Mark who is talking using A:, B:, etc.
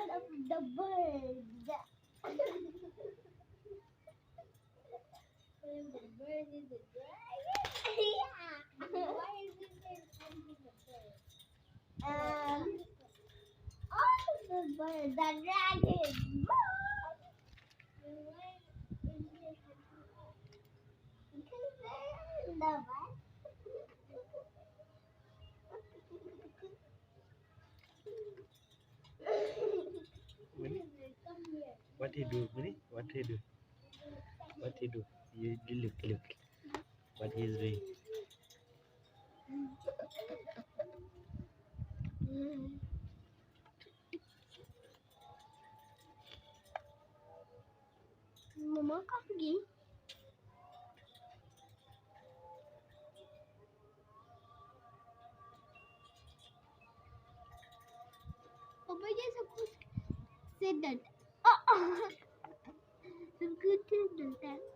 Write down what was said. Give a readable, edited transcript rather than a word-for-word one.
A: all of the birds. The bird is a dragon? Yeah. Why is it hunting a bird? All of the birds are dragons. Then why is it hunting us? Because they're in the what?
B: Mini,
A: Come here.
B: what he do? Mini, what he do? What he do? You look. What he is doing?
A: Mama kau pergi? Papa just supposed to say that. Oh, so good to do that.